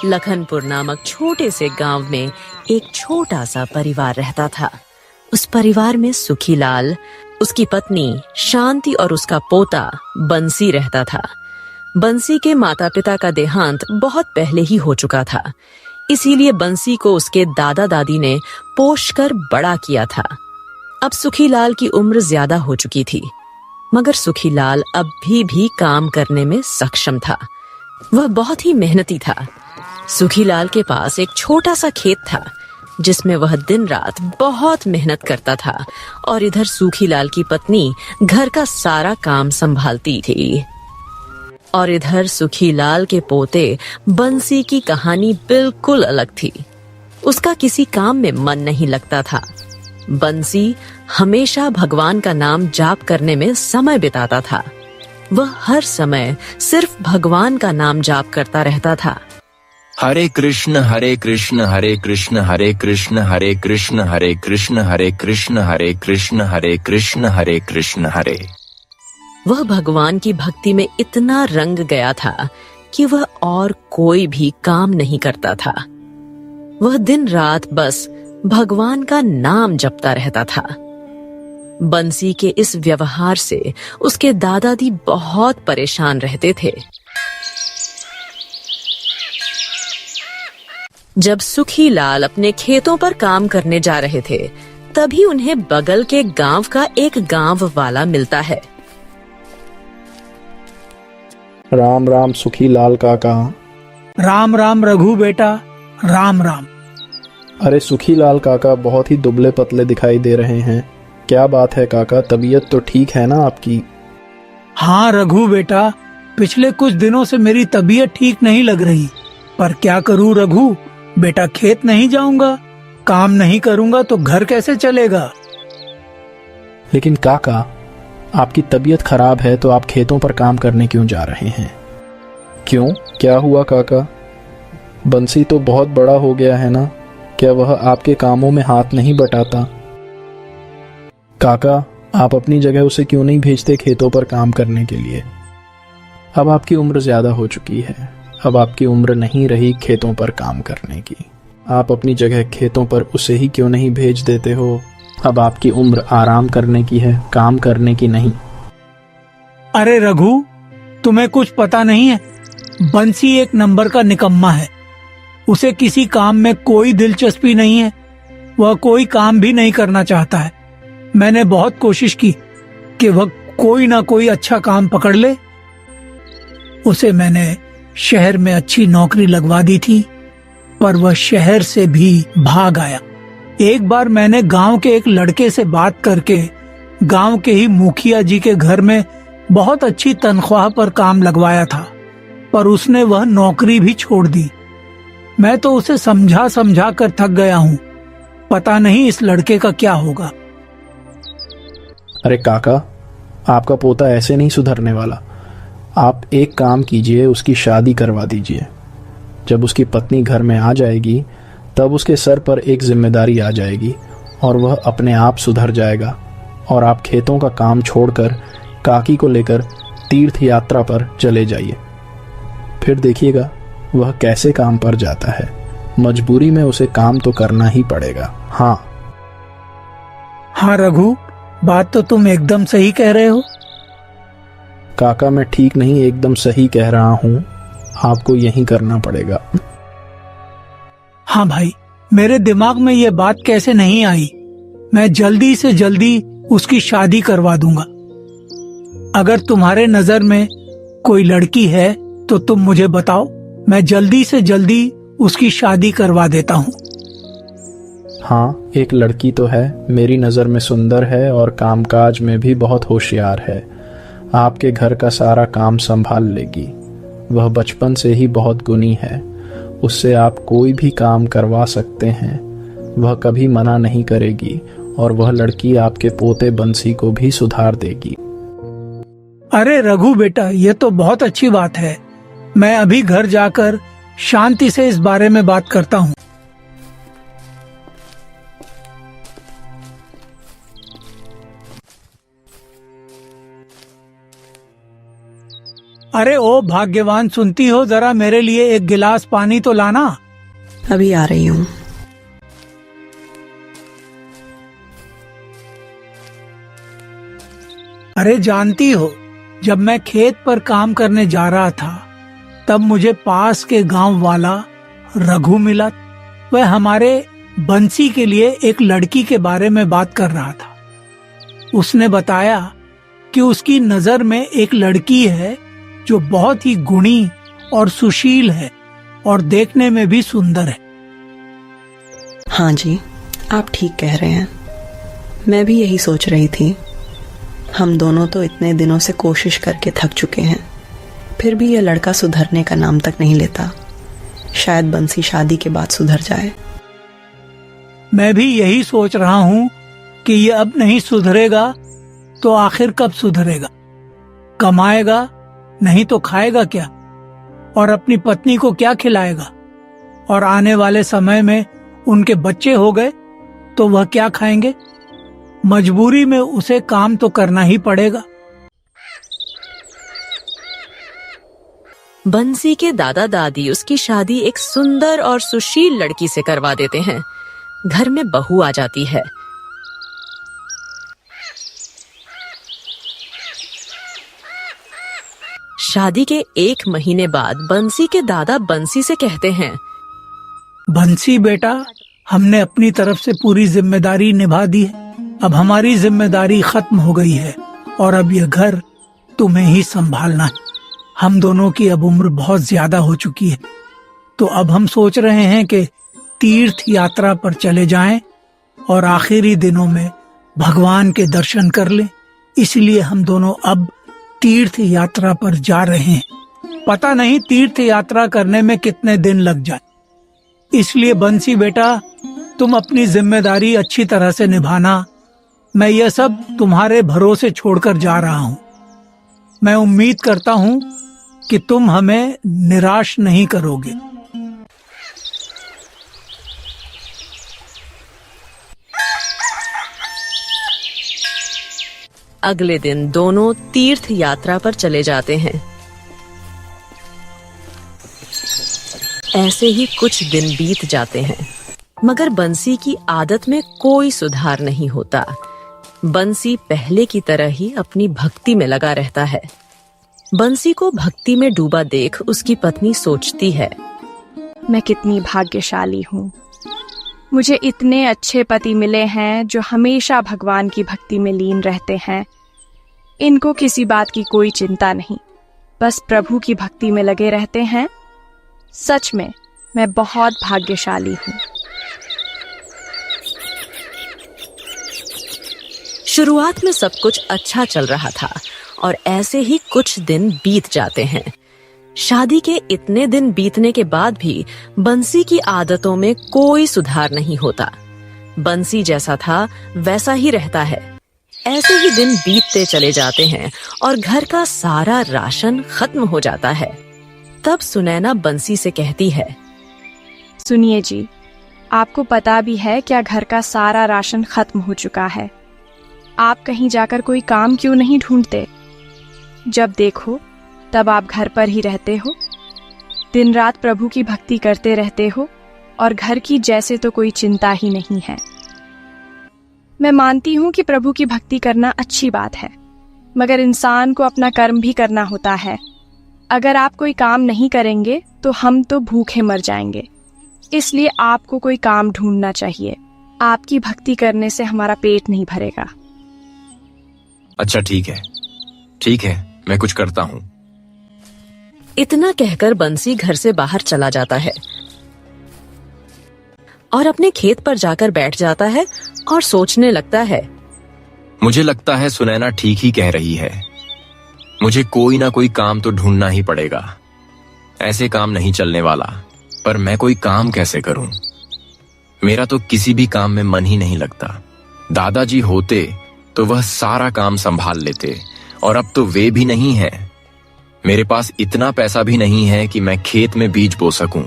लखनपुर नामक छोटे से गांव में एक छोटा सा परिवार रहता था। उस परिवार में सुखीलाल, उसकी पत्नी शांति और उसका पोता बंसी रहता था। बंसी के माता पिता का देहांत बहुत पहले ही हो चुका था, इसीलिए बंसी को उसके दादा दादी ने पोष कर बड़ा किया था। अब सुखीलाल की उम्र ज्यादा हो चुकी थी, मगर सुखीलाल अब भी काम करने में सक्षम था। वह बहुत ही मेहनती था। सुखीलाल के पास एक छोटा सा खेत था, जिसमें वह दिन रात बहुत मेहनत करता था, और इधर सुखीलाल की पत्नी घर का सारा काम संभालती थी। और इधर सुखीलाल के पोते बंसी की कहानी बिल्कुल अलग थी। उसका किसी काम में मन नहीं लगता था। बंसी हमेशा भगवान का नाम जाप करने में समय बिताता था। वह हर समय सिर्फ भगवान का नाम जाप करता रहता था। हरे कृष्ण हरे कृष्ण हरे कृष्ण हरे कृष्ण हरे कृष्ण हरे कृष्ण हरे कृष्ण हरे कृष्ण हरे कृष्ण हरे कृष्ण हरे। वह भगवान की भक्ति में इतना रंग गया था कि वह और कोई भी काम नहीं करता था। वह दिन रात बस भगवान का नाम जपता रहता था। बंसी के इस व्यवहार से उसके दादाजी बहुत परेशान रहते थे। जब सुखीलाल अपने खेतों पर काम करने जा रहे थे, तभी उन्हें बगल के गांव का एक गांव वाला मिलता है। राम राम सुखीलाल काका। राम राम रघु बेटा, राम राम। अरे सुखीलाल काका बहुत ही दुबले पतले दिखाई दे रहे हैं। क्या बात है काका, तबीयत तो ठीक है ना आपकी? हाँ रघु बेटा, पिछले कुछ दिनों से मेरी तबीयत ठीक नहीं लग रही, पर क्या करूँ रघु बेटा, खेत नहीं जाऊंगा, काम नहीं करूंगा तो घर कैसे चलेगा। लेकिन काका, आपकी तबीयत खराब है तो आप खेतों पर काम करने क्यों जा रहे हैं? क्यों, क्या हुआ काका? बंसी तो बहुत बड़ा हो गया है ना, क्या वह आपके कामों में हाथ नहीं बटाता? काका, आप अपनी जगह उसे क्यों नहीं भेजते खेतों पर काम करने के लिए? अब आपकी उम्र ज्यादा हो चुकी है, अब आपकी उम्र नहीं रही खेतों पर काम करने की। आप अपनी जगह खेतों पर उसे ही क्यों नहीं भेज देते हो? अब आपकी उम्र आराम करने की है, काम करने की नहीं। अरे रघु, तुम्हें कुछ पता नहीं है, बंसी एक नंबर का निकम्मा है। उसे किसी काम में कोई दिलचस्पी नहीं है, वह कोई काम भी नहीं करना चाहता है। मैंने बहुत कोशिश की कि वह कोई ना कोई अच्छा काम पकड़ ले। उसे मैंने शहर में अच्छी नौकरी लगवा दी थी, पर वह शहर से भी भाग आया। एक बार मैंने गांव के एक लड़के से बात करके गांव के ही मुखिया जी के घर में बहुत अच्छी तनख्वाह पर काम लगवाया था, पर उसने वह नौकरी भी छोड़ दी। मैं तो उसे समझा समझा कर थक गया हूँ, पता नहीं इस लड़के का क्या होगा। अरे काका, आपका पोता ऐसे नहीं सुधरने वाला। आप एक काम कीजिए, उसकी शादी करवा दीजिए। जब उसकी पत्नी घर में आ जाएगी, तब उसके सर पर एक जिम्मेदारी आ जाएगी और वह अपने आप सुधर जाएगा। और आप खेतों का काम छोड़कर काकी को लेकर तीर्थ यात्रा पर चले जाइए। फिर देखिएगा वह कैसे काम पर जाता है। मजबूरी में उसे काम तो करना ही पड़ेगा। हाँ रघु, बात तो तुम एकदम सही कह रहे हो। काका, मैं ठीक नहीं एकदम सही कह रहा हूँ, आपको यही करना पड़ेगा। हाँ भाई, मेरे दिमाग में ये बात कैसे नहीं आई। मैं जल्दी से जल्दी उसकी शादी करवा दूंगा। अगर तुम्हारे नजर में कोई लड़की है तो तुम मुझे बताओ, मैं जल्दी से जल्दी उसकी शादी करवा देता हूँ। हाँ, एक लड़की तो है, मेरी नज़र में सुंदर है और कामकाज में भी बहुत होशियार है। आपके घर का सारा काम संभाल लेगी। वह बचपन से ही बहुत गुणी है, उससे आप कोई भी काम करवा सकते हैं। वह कभी मना नहीं करेगी और वह लड़की आपके पोते बंसी को भी सुधार देगी। अरे रघु बेटा, ये तो बहुत अच्छी बात है। मैं अभी घर जाकर शांति से इस बारे में बात करता हूँ। अरे ओ भाग्यवान, सुनती हो, जरा मेरे लिए एक गिलास पानी तो लाना। अभी आ रही हूँ। अरे जानती हो, जब मैं खेत पर काम करने जा रहा था तब मुझे पास के गांव वाला रघु मिला। वह हमारे बंसी के लिए एक लड़की के बारे में बात कर रहा था। उसने बताया कि उसकी नजर में एक लड़की है जो बहुत ही गुणी और सुशील है और देखने में भी सुंदर है। हाँ जी, आप ठीक कह रहे हैं। मैं भी यही सोच रही थी। हम दोनों तो इतने दिनों से कोशिश करके थक चुके हैं, फिर भी यह लड़का सुधरने का नाम तक नहीं लेता। शायद बंसी शादी के बाद सुधर जाए। मैं भी यही सोच रहा हूँ कि ये अब नहीं सुधरेगा तो आखिर कब सुधरेगा। कमाएगा नहीं तो खाएगा क्या, और अपनी पत्नी को क्या खिलाएगा, और आने वाले समय में उनके बच्चे हो गए तो वह क्या खाएंगे। मजबूरी में उसे काम तो करना ही पड़ेगा। बंसी के दादा दादी उसकी शादी एक सुंदर और सुशील लड़की से करवा देते हैं। घर में बहू आ जाती है। शादी के 1 महीने बाद बंसी के दादा बंसी से कहते हैं, बंसी बेटा, हमने अपनी तरफ से पूरी जिम्मेदारी निभा दी है। अब हमारी जिम्मेदारी खत्म हो गई है और अब यह घर तुम्हें ही संभालना है। हम दोनों की अब उम्र बहुत ज्यादा हो चुकी है, तो अब हम सोच रहे हैं कि तीर्थ यात्रा पर चले जाएं और आखिरी दिनों में भगवान के दर्शन कर लें। इसलिए हम दोनों अब तीर्थ यात्रा पर जा रहे हैं। पता नहीं तीर्थ यात्रा करने में कितने दिन लग जाए। इसलिए बंसी बेटा, तुम अपनी जिम्मेदारी अच्छी तरह से निभाना। मैं यह सब तुम्हारे भरोसे छोड़कर जा रहा हूँ। मैं उम्मीद करता हूँ कि तुम हमें निराश नहीं करोगे। अगले दिन दोनों तीर्थ यात्रा पर चले जाते हैं। ऐसे ही कुछ दिन बीत जाते हैं, मगर बंसी की आदत में कोई सुधार नहीं होता। बंसी पहले की तरह ही अपनी भक्ति में लगा रहता है। बंसी को भक्ति में डूबा देख उसकी पत्नी सोचती है, मैं कितनी भाग्यशाली हूँ। मुझे इतने अच्छे पति मिले हैं जो हमेशा भगवान की भक्ति में लीन रहते हैं। इनको किसी बात की कोई चिंता नहीं, बस प्रभु की भक्ति में लगे रहते हैं। सच में मैं बहुत भाग्यशाली हूँ। शुरुआत में सब कुछ अच्छा चल रहा था और ऐसे ही कुछ दिन बीत जाते हैं। शादी के इतने दिन बीतने के बाद भी बंसी की आदतों में कोई सुधार नहीं होता। बंसी जैसा था वैसा ही रहता है। ऐसे ही दिन बीतते चले जाते हैं और घर का सारा राशन खत्म हो जाता है। तब सुनैना बंसी से कहती है, सुनिए जी, आपको पता भी है क्या घर का सारा राशन खत्म हो चुका है। आप कहीं जाकर कोई काम क्यों नहीं ढूंढते? जब देखो तब आप घर पर ही रहते हो, दिन रात प्रभु की भक्ति करते रहते हो और घर की जैसे तो कोई चिंता ही नहीं है। मैं मानती हूँ कि प्रभु की भक्ति करना अच्छी बात है, मगर इंसान को अपना कर्म भी करना होता है। अगर आप कोई काम नहीं करेंगे तो हम तो भूखे मर जाएंगे। इसलिए आपको कोई काम ढूंढना चाहिए। आपकी भक्ति करने से हमारा पेट नहीं भरेगा। अच्छा ठीक है, मैं कुछ करता हूँ। इतना कहकर बंसी घर से बाहर चला जाता है और अपने खेत पर जाकर बैठ जाता है और सोचने लगता है, मुझे लगता है सुनैना ठीक ही कह रही है। मुझे कोई ना कोई काम तो ढूंढना ही पड़ेगा। ऐसे काम नहीं चलने वाला। पर मैं कोई काम कैसे करूं? मेरा तो किसी भी काम में मन ही नहीं लगता। दादाजी होते तो वह सारा काम संभाल लेते, और अब तो वे भी नहीं हैं। मेरे पास इतना पैसा भी नहीं है कि मैं खेत में बीज बो सकूं।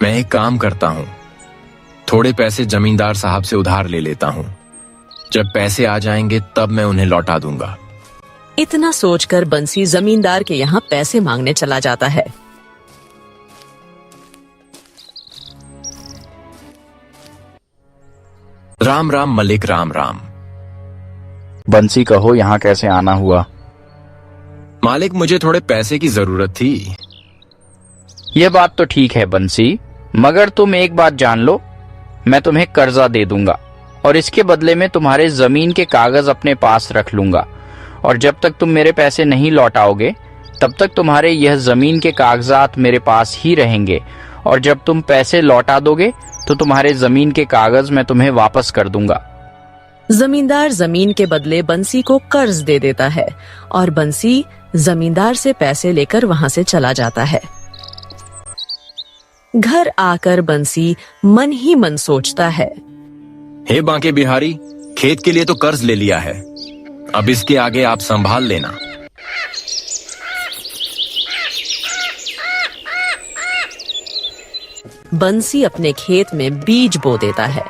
मैं एक काम करता हूं, थोड़े पैसे जमींदार साहब से उधार ले लेता हूं। जब पैसे आ जाएंगे तब मैं उन्हें लौटा दूंगा। इतना सोचकर बंसी जमींदार के यहाँ पैसे मांगने चला जाता है। राम राम मलिक, राम राम। बंसी कहो यहाँ कैसे आना हुआ? मालिक, मुझे थोड़े पैसे की जरूरत थी। ये बात तो ठीक है बंसी, मगर तुम एक बात जान लो, मैं तुम्हें कर्जा दे दूंगा और इसके बदले में तुम्हारे जमीन के कागज अपने पास रख लूंगा, और जब तक तुम मेरे पैसे नहीं लौटाओगे तब तक तुम्हारे यह जमीन के कागजात मेरे पास ही रहेंगे, और जब तुम पैसे लौटा दोगे तो तुम्हारे जमीन के कागज मैं तुम्हें वापस कर दूंगा। जमींदार जमीन के बदले बंसी को कर्ज दे देता है और बंसी जमींदार से पैसे लेकर वहां से चला जाता है। घर आकर बंसी मन ही मन सोचता है, हे बांके बिहारी, खेत के लिए तो कर्ज ले लिया है, अब इसके आगे आप संभाल लेना। बंसी अपने खेत में बीज बो देता है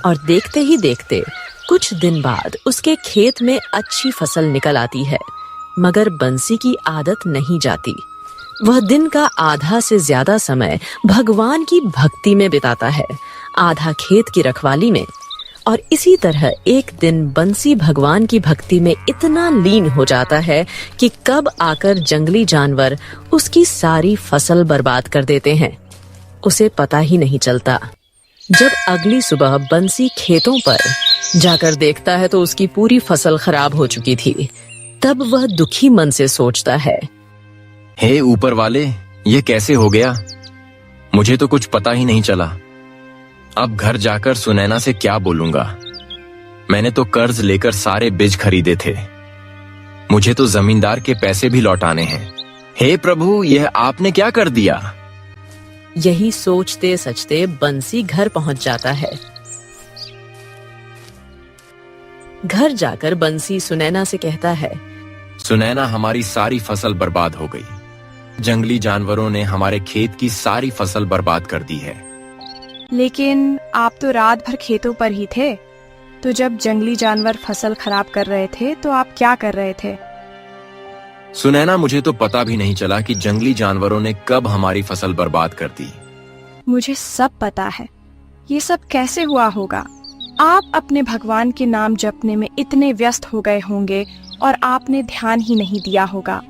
और देखते ही देखते कुछ दिन बाद उसके खेत में अच्छी फसल निकल आती है। मगर बंसी की आदत नहीं जाती। वह दिन का आधा से ज्यादा समय भगवान की भक्ति में बिताता है, आधा खेत की रखवाली में। और इसी तरह एक दिन बंसी भगवान की भक्ति में इतना लीन हो जाता है कि कब आकर जंगली जानवर उसकी सारी फसल बर्बाद कर देते हैं, उसे पता ही नहीं चलता। जब अगली सुबह बंसी खेतों पर जाकर देखता है तो उसकी पूरी फसल खराब हो चुकी थी। तब वह दुखी मन से सोचता है, हे ऊपर वाले, ये कैसे हो गया? मुझे तो कुछ पता ही नहीं चला। अब घर जाकर सुनैना से क्या बोलूंगा? मैंने तो कर्ज लेकर सारे बीज खरीदे थे, मुझे तो जमींदार के पैसे भी लौटाने हैं। हे प्रभु, यह आपने क्या कर दिया? यही सोचते सचते बंसी घर पहुंच जाता है। घर जाकर बंसी सुनैना से कहता है, सुनैना, हमारी सारी फसल बर्बाद हो गई। जंगली जानवरों ने हमारे खेत की सारी फसल बर्बाद कर दी है। लेकिन आप तो रात भर खेतों पर ही थे, तो जब जंगली जानवर फसल खराब कर रहे थे तो आप क्या कर रहे थे? सुनैना, मुझे तो पता भी नहीं चला कि जंगली जानवरों ने कब हमारी फसल बर्बाद कर दी। मुझे सब पता है, ये सब कैसे हुआ होगा। आप अपने भगवान के नाम जपने में इतने व्यस्त हो गए होंगे और आपने ध्यान ही नहीं दिया होगा,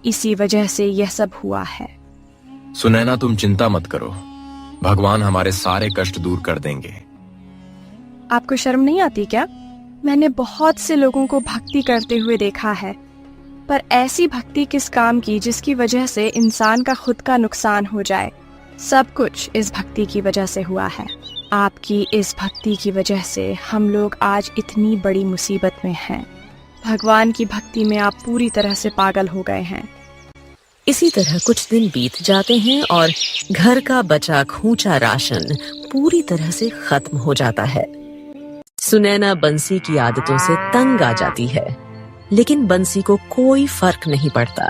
इसी वजह से यह सब हुआ है। सुनैना, तुम चिंता मत करो, भगवान हमारे सारे कष्ट दूर कर देंगे। आपको शर्म नहीं आती क्या? मैंने बहुत से लोगों को भक्ति करते हुए देखा है, पर ऐसी भक्ति किस काम की जिसकी वजह से इंसान का खुद का नुकसान हो जाए। सब कुछ इस भक्ति की वजह से हुआ है। आपकी इस भक्ति की वजह से हम लोग आज इतनी बड़ी मुसीबत में हैं। भगवान की भक्ति में आप पूरी तरह से पागल हो गए हैं। इसी तरह कुछ दिन बीत जाते हैं और घर का बचा खूंचा राशन पूरी तरह से खत्म हो जाता है। सुनैना बंसी की आदतों से तंग आ जाती है, लेकिन बंसी को कोई फर्क नहीं पड़ता।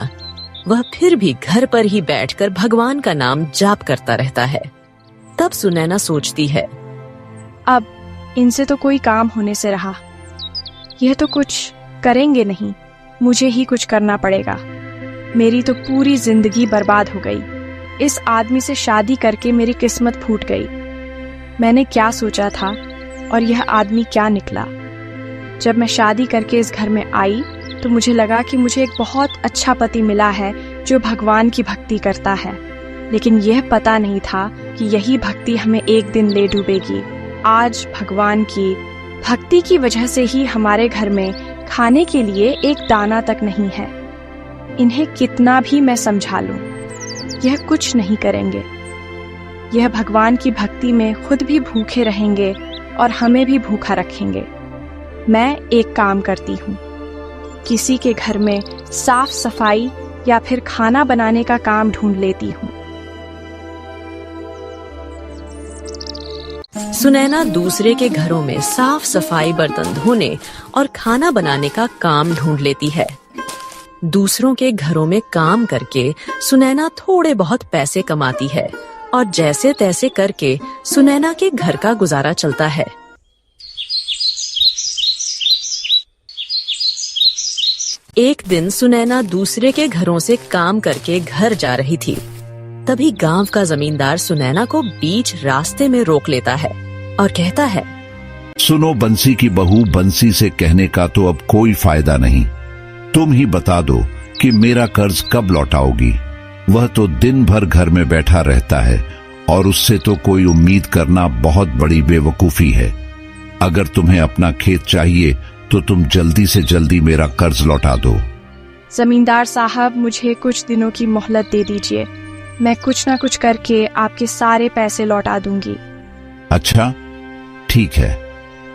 वह फिर भी घर पर ही बैठकर भगवान का नाम जाप करता रहता है। तब सुनैना सोचती है, अब इनसे तो कोई काम होने से रहा, यह तो कुछ करेंगे नहीं, मुझे ही कुछ करना पड़ेगा। मेरी तो पूरी जिंदगी बर्बाद हो गई। इस आदमी से शादी करके मेरी किस्मत फूट गई। मैंने क्या सोचा था और यह आदमी क्या निकला। जब मैं शादी करके इस घर में आई तो मुझे लगा कि मुझे एक बहुत अच्छा पति मिला है जो भगवान की भक्ति करता है, लेकिन यह पता नहीं था कि यही भक्ति हमें एक दिन ले डूबेगी। आज भगवान की भक्ति की वजह से ही हमारे घर में खाने के लिए एक दाना तक नहीं है। इन्हें कितना भी मैं समझा लूं, यह कुछ नहीं करेंगे। यह भगवान की भक्ति में खुद भी भूखे रहेंगे और हमें भी भूखा रखेंगे। मैं एक काम करती हूँ, किसी के घर में साफ सफाई या फिर खाना बनाने का काम ढूंढ लेती हूँ। सुनैना दूसरे के घरों में साफ सफाई, बर्तन धोने और खाना बनाने का काम ढूंढ लेती है। दूसरों के घरों में काम करके सुनैना थोड़े बहुत पैसे कमाती है और जैसे तैसे करके सुनैना के घर का गुजारा चलता है। एक दिन सुनैना दूसरे के घरों से काम करके घर जा रही थी। तभी गांव का जमींदार सुनैना को बीच रास्ते में रोक लेता है और कहता है, सुनो बंसी की बहू, बंसी से कहने का तो अब कोई फायदा नहीं। तुम ही बता दो कि मेरा कर्ज कब लौटाओगी। वह तो दिन भर घर में बैठा रहता है और उससे तो कोई उम्मीद करना बहुत बड़ी बेवकूफी है। अगर तुम्हें अपना खेत चाहिए तो तुम जल्दी से जल्दी मेरा कर्ज लौटा दो। जमींदार साहब, मुझे कुछ दिनों की मोहलत दे दीजिए। मैं कुछ ना कुछ करके आपके सारे पैसे लौटा दूंगी। अच्छा, ठीक है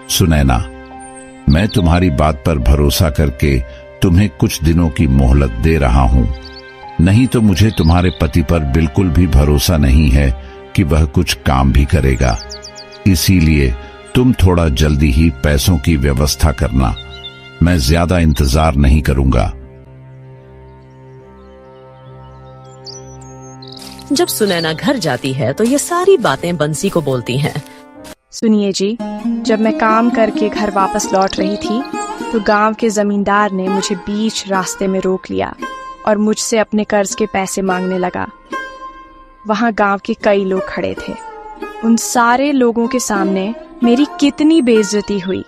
सुनैना, मैं तुम्हारी बात पर भरोसा करके तुम्हें कुछ दिनों की मोहलत दे रहा हूं। नहीं तो मुझे तुम्हारे पति पर बिल्कुल भी भरोसा नहीं है कि वह कुछ काम भी करेगा। इसीलिए तुम थोड़ा जल्दी ही पैसों की व्यवस्था करना। मैं ज्यादा इंतजार नहीं करूंगा। जब सुनैना घर जाती है तो ये सारी बातें बंसी को बोलती हैं। सुनिए जी, जब मैं काम करके घर वापस लौट रही थी तो गांव के जमींदार ने मुझे बीच रास्ते में रोक लिया और मुझसे अपने कर्ज के पैसे मांगने लगा। वहां गांव के कई लोग खड़े थे। उन सारे लोगों के सामने मेरी कितनी बेइज्जती हुई।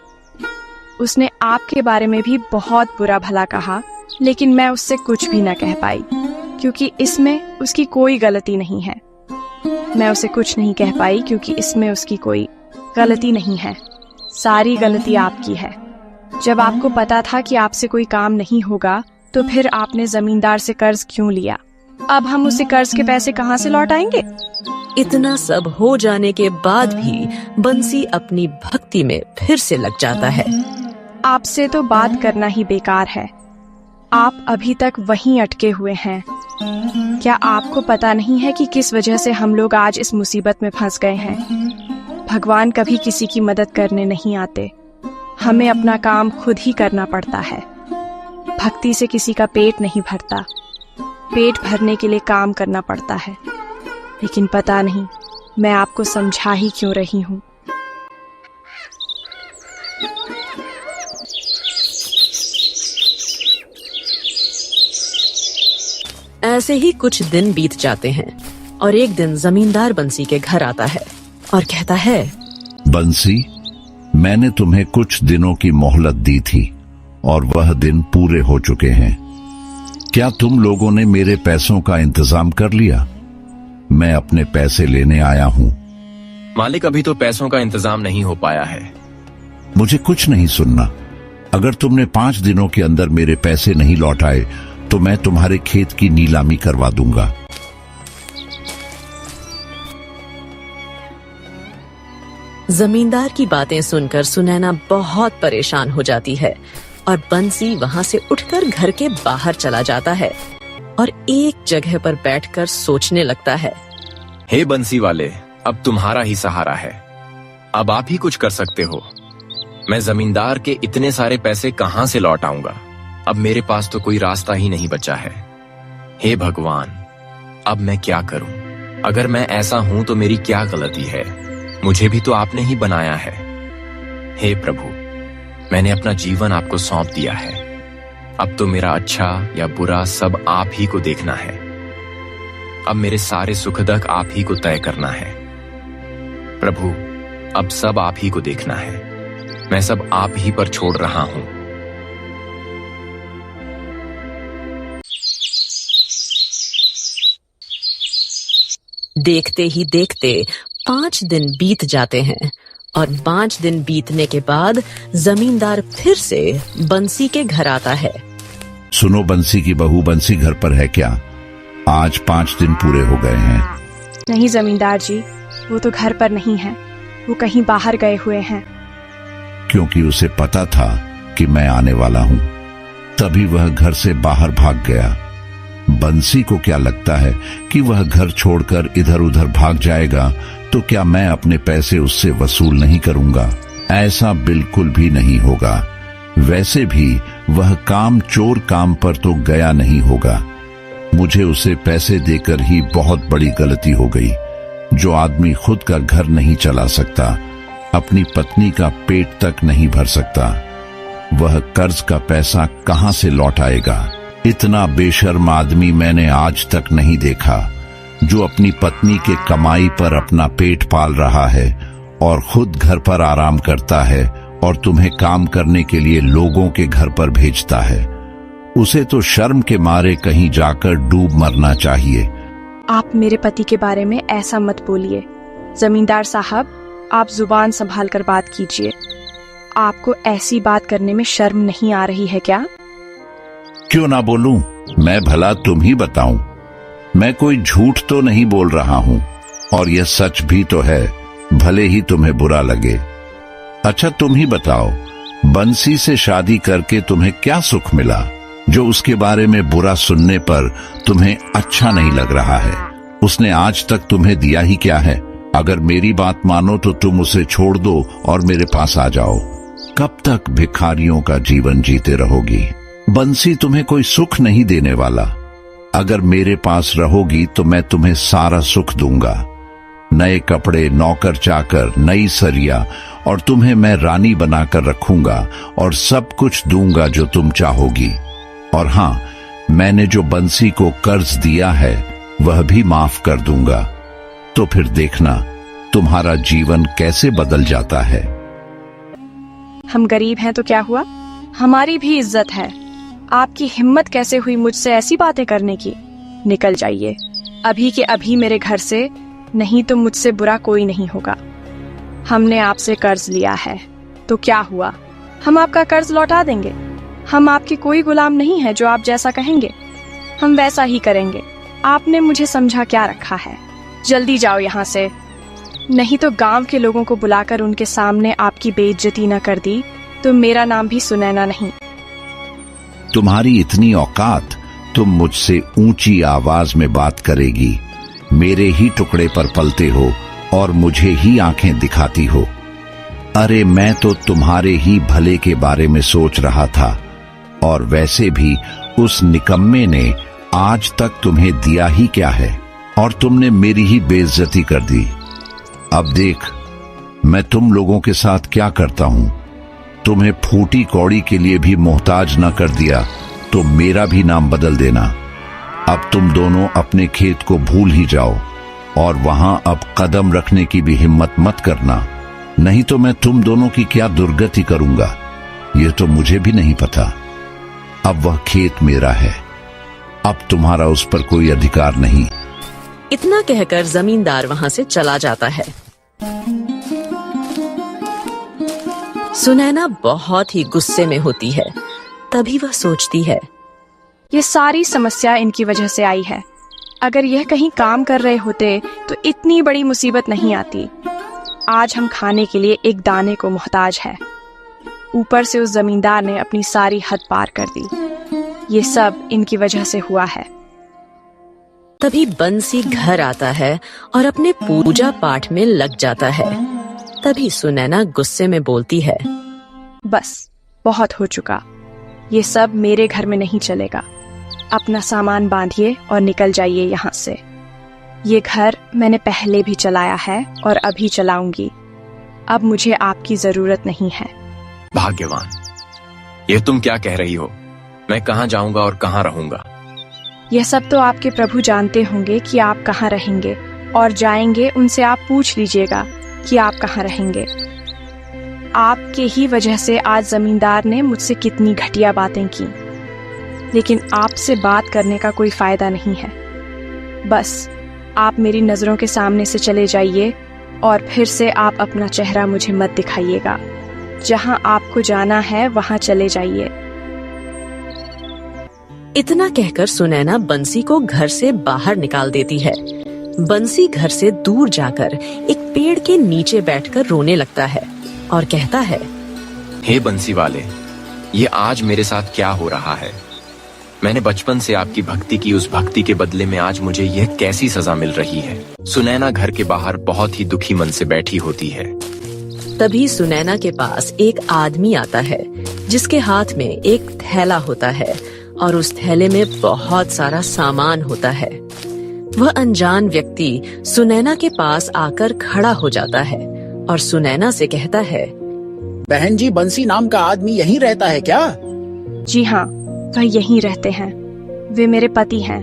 उसने आपके बारे में भी बहुत बुरा भला कहा, लेकिन मैं उससे कुछ भी न कह पाई क्योंकि इसमें उसकी कोई गलती नहीं है। मैं उसे कुछ नहीं कह पाई क्योंकि इसमें उसकी कोई गलती नहीं है। सारी गलती आपकी है। जब आपको पता था कि आपसे कोई काम नहीं होगा तो फिर आपने जमींदार से कर्ज क्यों लिया? अब हम उसे कर्ज के पैसे कहाँ से लौटाएंगे? इतना सब हो जाने के बाद भी बंसी अपनी भक्ति में फिर से लग जाता है। आपसे तो बात करना ही बेकार है। आप अभी तक वहीं अटके हुए हैं। क्या आपको पता नहीं है कि किस वजह से हम लोग आज इस मुसीबत में फंस गए हैं? भगवान कभी किसी की मदद करने नहीं आते। हमें अपना काम खुद ही करना पड़ता है। भक्ति से किसी का पेट नहीं भरता। पेट भरने के लिए काम करना पड़ता है। लेकिन पता नहीं मैं आपको समझा ही क्यों रही हूँ। ऐसे ही कुछ दिन बीत जाते हैं और एक दिन जमींदार बंसी के घर आता है और कहता है, बंसी, मैंने तुम्हें कुछ दिनों की मोहलत दी थी और वह दिन पूरे हो चुके हैं। क्या तुम लोगों ने मेरे पैसों का इंतजाम कर लिया? मैं अपने पैसे लेने आया हूँ। मालिक, अभी तो पैसों का इंतजाम नहीं हो पाया है। मुझे कुछ नहीं सुनना। अगर तुमने 5 दिनों के अंदर मेरे पैसे नहीं लौटाए तो मैं तुम्हारे खेत की नीलामी करवा दूंगा। जमींदार की बातें सुनकर सुनैना बहुत परेशान हो जाती है और बंसी वहां से उठकर घर के बाहर चला जाता है और एक जगह पर बैठकर सोचने लगता है। हे बंसी वाले, अब तुम्हारा ही सहारा है। अब आप ही कुछ कर सकते हो। मैं जमींदार के इतने सारे पैसे कहां से लौट आऊंगा? अब मेरे पास तो कोई रास्ता ही नहीं बचा है। हे भगवान, अब मैं क्या करूं? अगर मैं ऐसा हूं तो मेरी क्या गलती है? मुझे भी तो आपने ही बनाया है। हे प्रभु, मैंने अपना जीवन आपको सौंप दिया है। अब तो मेरा अच्छा या बुरा सब आप ही को देखना है। अब मेरे सारे सुख दुख आप ही को तय करना है। प्रभु, अब सब आप ही को देखना है। मैं सब आप ही पर छोड़ रहा हूं। देखते ही देखते 5 दिन बीत जाते हैं और 5 दिन बीतने के बाद जमींदार फिर से बंसी के घर आता है। सुनो बंसी की बहू, बंसी घर पर है क्या? आज 5 दिन पूरे हो गए हैं। नहीं जमींदार जी, वो तो घर पर नहीं है। वो कहीं बाहर गए हुए हैं। क्योंकि उसे पता था कि मैं आने वाला हूं, तभी वह घर से बाहर भाग गया। बंसी को क्या लगता है कि वह घर छोड़कर इधर उधर भाग जाएगा तो क्या मैं अपने पैसे उससे वसूल नहीं करूंगा? ऐसा बिल्कुल भी नहीं होगा। वैसे भी वह काम चोर काम पर तो गया नहीं होगा। मुझे उसे पैसे देकर ही बहुत बड़ी गलती हो गई। जो आदमी खुद का घर नहीं चला सकता, अपनी पत्नी का पेट तक नहीं भर सकता, वह कर्ज का पैसा कहां से लौट आएगा। इतना बेशर्म आदमी मैंने आज तक नहीं देखा, जो अपनी पत्नी के कमाई पर अपना पेट पाल रहा है और खुद घर पर आराम करता है और तुम्हें काम करने के लिए लोगों के घर पर भेजता है। उसे तो शर्म के मारे कहीं जाकर डूब मरना चाहिए। आप मेरे पति के बारे में ऐसा मत बोलिए। जमींदार साहब, आप जुबान संभाल कर बात कीजिए। आपको ऐसी बात करने में शर्म नहीं आ रही है क्या? क्यों ना बोलूं, मैं भला तुम ही बताऊं। मैं कोई झूठ तो नहीं बोल रहा हूं और यह सच भी तो है, भले ही तुम्हें बुरा लगे। अच्छा तुम ही बताओ, बंसी से शादी करके तुम्हें क्या सुख मिला, जो उसके बारे में बुरा सुनने पर तुम्हें अच्छा नहीं लग रहा है? उसने आज तक तुम्हें दिया ही क्या है? अगर मेरी बात मानो तो तुम उसे छोड़ दो और मेरे पास आ जाओ। कब तक भिखारियों का जीवन जीते रहोगी? बंसी तुम्हें कोई सुख नहीं देने वाला। अगर मेरे पास रहोगी तो मैं तुम्हें सारा सुख दूंगा, नए कपड़े, नौकर चाकर, नई सरिया, और तुम्हें मैं रानी बनाकर रखूंगा और सब कुछ दूंगा जो तुम चाहोगी। और हाँ, मैंने जो बंसी को कर्ज दिया है वह भी माफ कर दूंगा। तो फिर देखना तुम्हारा जीवन कैसे बदल जाता है। हम गरीब हैं तो क्या हुआ, हमारी भी इज्जत है। आपकी हिम्मत कैसे हुई मुझसे ऐसी बातें करने की? निकल जाइए अभी के अभी मेरे घर से, नहीं तो मुझसे बुरा कोई नहीं होगा। हमने आपसे कर्ज लिया है तो क्या हुआ, हम आपका कर्ज लौटा देंगे। हम आपके कोई गुलाम नहीं है, जो आप जैसा कहेंगे हम वैसा ही करेंगे। आपने मुझे समझा क्या रखा है? जल्दी जाओ यहाँ से, नहीं तो गांव के लोगों को बुलाकर उनके सामने आपकी बेइज्जती न कर दी तो मेरा नाम भी सुनैना नहीं। तुम्हारी इतनी औकात, तुम मुझसे ऊंची आवाज में बात करेगी? मेरे ही टुकड़े पर पलते हो और मुझे ही आंखें दिखाती हो। अरे मैं तो तुम्हारे ही भले के बारे में सोच रहा था, और वैसे भी उस निकम्मे ने आज तक तुम्हें दिया ही क्या है, और तुमने मेरी ही बेइज्जती कर दी। अब देख मैं तुम लोगों के साथ क्या करता हूं। तुम्हें फूटी कौड़ी के लिए भी मोहताज न कर दिया तो मेरा भी नाम बदल देना। अब तुम दोनों अपने खेत को भूल ही जाओ और वहां अब कदम रखने की भी हिम्मत मत करना, नहीं तो मैं तुम दोनों की क्या दुर्गति करूंगा ये तो मुझे भी नहीं पता। अब वह खेत मेरा है, अब तुम्हारा उस पर कोई अधिकार नहीं। इतना कहकर जमींदार वहां से चला जाता है। सुनैना बहुत ही गुस्से में होती है। तभी वह सोचती है, ये सारी समस्या इनकी वजह से आई है। अगर यह कहीं काम कर रहे होते तो इतनी बड़ी मुसीबत नहीं आती। आज हम खाने के लिए एक दाने को मोहताज है, ऊपर से उस जमींदार ने अपनी सारी हद पार कर दी। ये सब इनकी वजह से हुआ है। तभी बंसी घर आता है और अपने पूजा पाठ में लग जाता है। तभी सुनैना गुस्से में बोलती है, बस बहुत हो चुका, ये सब मेरे घर में नहीं चलेगा। अपना सामान बांधिए और निकल जाइए यहाँ से। ये घर मैंने पहले भी चलाया है और अभी चलाऊंगी। अब मुझे आपकी जरूरत नहीं है। भाग्यवान, ये तुम क्या कह रही हो? मैं कहाँ जाऊंगा और कहाँ रहूंगा? यह सब तो आपके प्रभु जानते होंगे कि आप कहाँ रहेंगे और जाएंगे। उनसे आप पूछ लीजिएगा कि आप कहाँ रहेंगे। आपके ही वजह से आज जमींदार ने मुझसे कितनी घटिया बातें की, लेकिन आपसे बात करने का कोई फायदा नहीं है। बस आप मेरी नजरों के सामने से चले जाइए और फिर से आप अपना चेहरा मुझे मत दिखाइएगा। जहां आपको जाना है वहां चले जाइए। इतना कहकर सुनैना बंसी को घर से बाहर निकाल देती है। बंसी घर से दूर जाकर एक पेड़ के नीचे बैठकर रोने लगता है और कहता है, हे बंसी वाले, ये आज मेरे साथ क्या हो रहा है? मैंने बचपन से आपकी भक्ति की, उस भक्ति के बदले में आज मुझे यह कैसी सजा मिल रही है? सुनैना घर के बाहर बहुत ही दुखी मन से बैठी होती है। तभी सुनैना के पास एक आदमी आता है जिसके हाथ में एक थैला होता है और उस थैले में बहुत सारा सामान होता है। वह अनजान व्यक्ति सुनैना के पास आकर खड़ा हो जाता है और सुनैना से कहता है, बहन जी, बंसी नाम का आदमी यहीं रहता है क्या? जी हाँ, वह यहीं रहते हैं। वे मेरे पति हैं।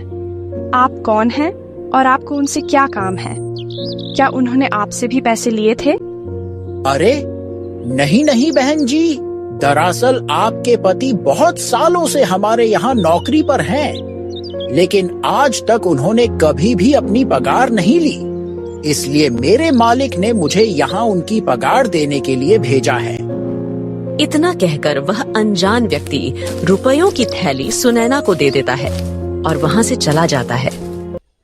आप कौन हैं और आपको उनसे क्या काम है? क्या उन्होंने आपसे भी पैसे लिए थे? अरे नहीं नहीं बहन जी, दरअसल आपके पति बहुत सालों से हमारे यहाँ नौकरी पर हैं, लेकिन आज तक उन्होंने कभी भी अपनी पगार नहीं ली। इसलिए मेरे मालिक ने मुझे यहाँ उनकी पगार देने के लिए भेजा है। इतना कहकर वह अनजान व्यक्ति रुपयों की थैली सुनैना को दे देता है और वहाँ से चला जाता है।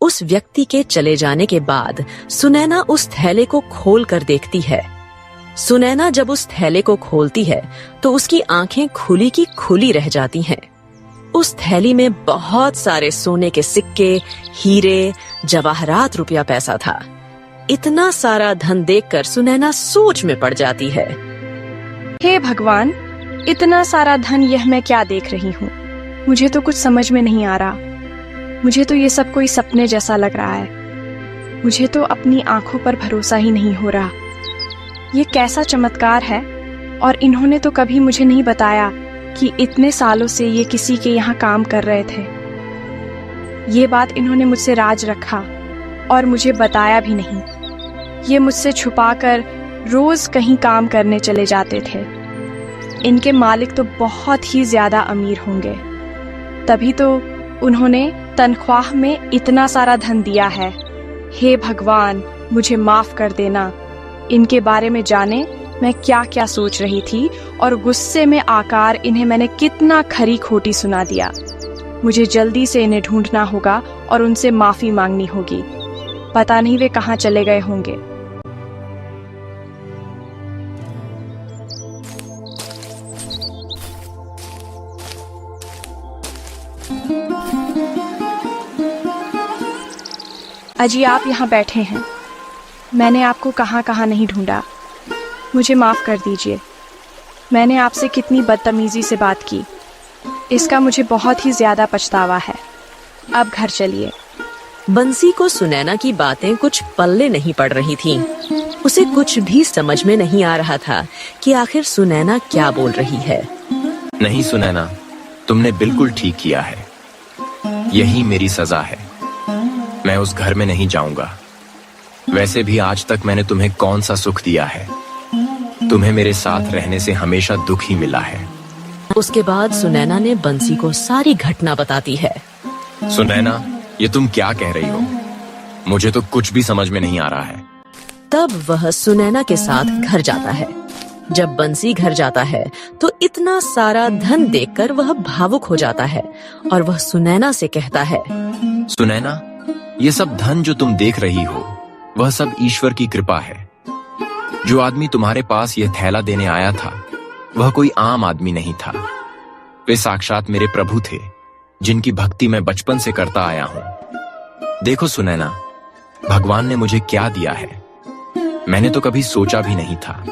उस व्यक्ति के चले जाने के बाद सुनैना उस थैले को खोल कर देखती है। सुनैना जब उस थैले को खोलती है तो उसकी आंखें खुली की खुली रह जाती हैं। उस थैली में बहुत सारे सोने के सिक्के, हीरे, जवाहरात, रुपया पैसा था। इतना सारा धन देखकर सुनैना सोच में पड़ जाती है। हे भगवान, इतना सारा धन, यह मैं क्या देख रही हूँ? मुझे तो कुछ समझ में नहीं आ रहा। मुझे तो ये सब कोई सपने जैसा लग रहा है। मुझे तो अपनी आंखों पर भरोसा ही नहीं हो रहा। ये कैसा चमत्कार है, और इन्होंने तो कभी मुझे नहीं बताया कि इतने सालों से ये किसी के यहाँ काम कर रहे थे। ये बात इन्होंने मुझसे राज रखा और मुझे बताया भी नहीं। ये मुझसे छुपाकर रोज कहीं काम करने चले जाते थे। इनके मालिक तो बहुत ही ज्यादा अमीर होंगे, तभी तो उन्होंने तनख्वाह में इतना सारा धन दिया है। हे भगवान, मुझे माफ कर देना। इनके बारे में जाने मैं क्या क्या सोच रही थी, और गुस्से में आकर इन्हें मैंने कितना खरी खोटी सुना दिया। मुझे जल्दी से इन्हें ढूंढना होगा और उनसे माफी मांगनी होगी। पता नहीं वे कहाँ चले गए होंगे। अजी, आप यहाँ बैठे हैं। मैंने आपको कहाँ कहाँ नहीं ढूंढा। मुझे माफ कर दीजिए। मैंने आपसे कितनी बदतमीजी से बात की, इसका मुझे बहुत ही ज्यादा पछतावा है। अब घर चलिए। बंसी को सुनैना की बातें कुछ पल्ले नहीं पड़ रही थीं। उसे कुछ भी समझ में नहीं आ रहा था कि आखिर सुनैना क्या बोल रही है। नहीं सुनैना, तुमने बिल्कुल ठीक किया है। यही मेरी सजा है। मैं उस घर में नहीं जाऊंगा। वैसे भी आज तक मैंने तुम्हें कौन सा सुख दिया है? तुम्हें मेरे साथ रहने से हमेशा दुख ही मिला है। उसके बाद सुनैना ने बंसी को सारी घटना बताती है। सुनैना, ये तुम क्या कह रही हो? मुझे तो कुछ भी समझ में नहीं आ रहा है। तब वह सुनैना के साथ घर जाता है। जब बंसी घर जाता है तो इतना सारा धन देखकर वह भावुक हो जाता है और वह सुनैना से कहता है, सुनैना, ये सब धन जो तुम देख रही हो, वह सब ईश्वर की कृपा है। जो आदमी तुम्हारे पास यह थैला देने आया था, वह कोई आम आदमी नहीं था। वे साक्षात मेरे प्रभु थे, जिनकी भक्ति मैं बचपन से करता आया हूं। देखो सुनैना, भगवान ने मुझे क्या दिया है, मैंने तो कभी सोचा भी नहीं था।